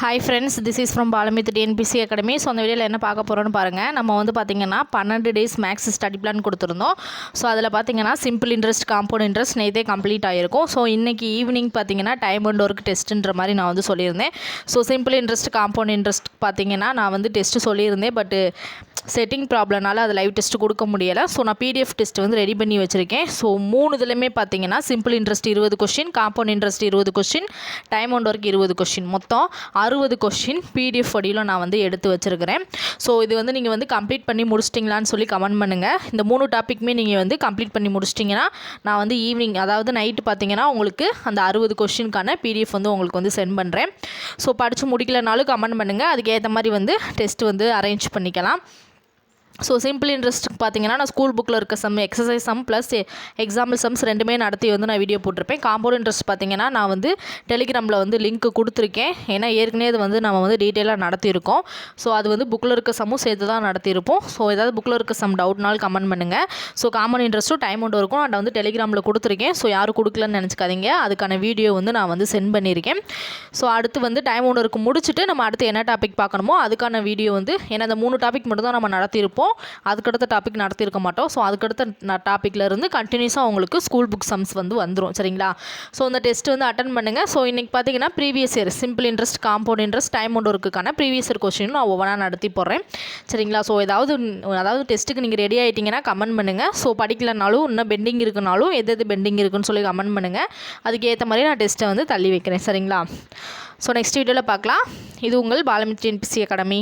Hi friends, this is from Balamith TNPSC academy. So அந்த வீடியோவில் என்ன பார்க்க போகிறோன்னு பாருங்கள். நம்ம வந்து பார்த்திங்கன்னா 12 டேஸ் மேக்ஸ் ஸ்டடி பிளான் கொடுத்துருந்தோம். ஸோ அதில் பார்த்திங்கன்னா சிம்பிள் இன்ட்ரெஸ்ட், காம்பவுண்ட் இன்ட்ரெஸ்ட் நேற்றே கம்ப்ளீட் ஆகிருக்கும். ஸோ இன்றைக்கி ஈவினிங் பார்த்திங்கன்னா டைம் அண்ட் ஒர்க் டெஸ்ட்டுன்ற மாதிரி நான் வந்து சொல்லியிருந்தேன். So simple interest, compound interest பார்த்திங்கன்னா நான் வந்து டெஸ்ட்டு சொல்லியிருந்தேன். பட்டு செட்டிங் ப்ராப்ளம்னால அது லைவ் டெஸ்ட்டு கொடுக்க முடியலை. ஸோ நான் பிடிஎஃப் டெஸ்ட் வந்து ரெடி பண்ணி வச்சுருக்கேன். ஸோ 3 இதுலையுமே பார்த்திங்கன்னா simple interest 20 question, compound interest 20 question, time and work 20 question, மொத்தம் 60 கொஷின் பிடிஎஃப் வடிவில் நான் வந்து எடுத்து வச்சுருக்கிறேன். ஸோ இது வந்து நீங்கள் வந்து கம்ப்ளீட் பண்ணி முடிச்சிட்டிங்களான்னு சொல்லி கமெண்ட் பண்ணுங்கள். இந்த 3 டாப்பிக்குமே நீங்கள் வந்து கம்ப்ளீட் பண்ணி முடிச்சிட்டிங்கன்னா நான் வந்து ஈவினிங், அதாவது நைட்டு பார்த்தீங்கன்னா உங்களுக்கு அந்த 60 கொஷினுக்கான பிடிஎஃப் வந்து உங்களுக்கு வந்து சென்ட் பண்ணுறேன். ஸோ படித்து முடிக்கலனாலும் கமெண்ட் பண்ணுங்கள். அதுக்கு ஏற்ற மாதிரி வந்து டெஸ்ட் வந்து அரேஞ்ச் பண்ணிக்கலாம். ஸோ சிம்பிள் இன்ட்ரெஸ்ட் பார்த்தீங்கன்னா நான் ஸ்கூல் புக்கில் இருக்க sum, exercise sum plus example sums ரெண்டுமே நடத்தி வந்து நான் வீடியோ போட்டிருப்பேன். காம்பவுண்ட் இன்ட்ரெஸ்ட் பார்த்தீங்கன்னா நான் வந்து டெலிகிராமில் வந்து லிங்க் கொடுத்துருக்கேன். ஏன்னா ஏற்கனவே அது வந்து நம்ம வந்து டீட்டெயிலாக நடத்தியிருக்கோம். ஸோ அது வந்து புக்கில் இருக்க சம்மும் சேர்த்து தான் நடத்தியிருப்போம். ஸோ ஏதாவது புக்கில் இருக்க சம் டவுட்னாலும் கமெண்ட் பண்ணுங்கள். ஸோ காம்பவுண்ட் இன்ட்ரெஸ்ட்டும் டைம் அண்ட் இருக்கும் நான் வந்து டெலிகிராமில் கொடுத்துருக்கேன். ஸோ யாரும் கொடுக்கலன்னு நினச்சிக்காதீங்க. அதுக்கான வீடியோ வந்து நான் வந்து சென்ட் பண்ணியிருக்கேன். ஸோ அடுத்து வந்து டைம் அண்ட் ஒர்க் முடிச்சுட்டு நம்ம அடுத்து என்ன டாபிக் பார்க்கணுமோ அதுக்கான வீடியோ வந்து, ஏன்னா அந்த 3 டாபிக் மட்டும் தான் நம்ம நடத்தியிருப்போம். அதுக்கடுத்த டாபிக் நடத்தியிருக்க மாட்டோம். ஸோ அதுக்கடுத்த டாப்பிக்கில் இருந்து கண்டினியூஸாக உங்களுக்கு ஸ்கூல் புக் சம்ஸ் வந்து வந்துடும். சரிங்களா? ஸோ இந்த டெஸ்ட் வந்து அட்டன் பண்ணுங்கள். ஸோ இன்றைக்கி பார்த்தீங்கன்னா previous year simple interest, compound interest, time and ஒர்க்குக்கான ப்ரீவியஸ் இயர் கொஸ்டின் நான் ஒவ்வொன்றா நடத்தி போடுறேன். சரிங்களா? ஸோ அதாவது டெஸ்ட்டுக்கு நீங்கள் ரெடி ஆகிட்டிங்கன்னா கமெண்ட் பண்ணுங்கள். ஸோ படிக்கலனாலும் இன்னும் பெண்டிங் இருக்குனாலும் எது பெண்டிங் இருக்குன்னு சொல்லி கமெண்ட் பண்ணுங்கள். அதுக்கு ஏற்ற மாதிரி நான் டெஸ்ட்டை வந்து தள்ளி வைக்கிறேன். சரிங்களா? ஸோ நெக்ஸ்ட் வீடியோவில் பார்க்கலாம். இது உங்கள் பாலமித் டிஎன்பிசி அகாடமி.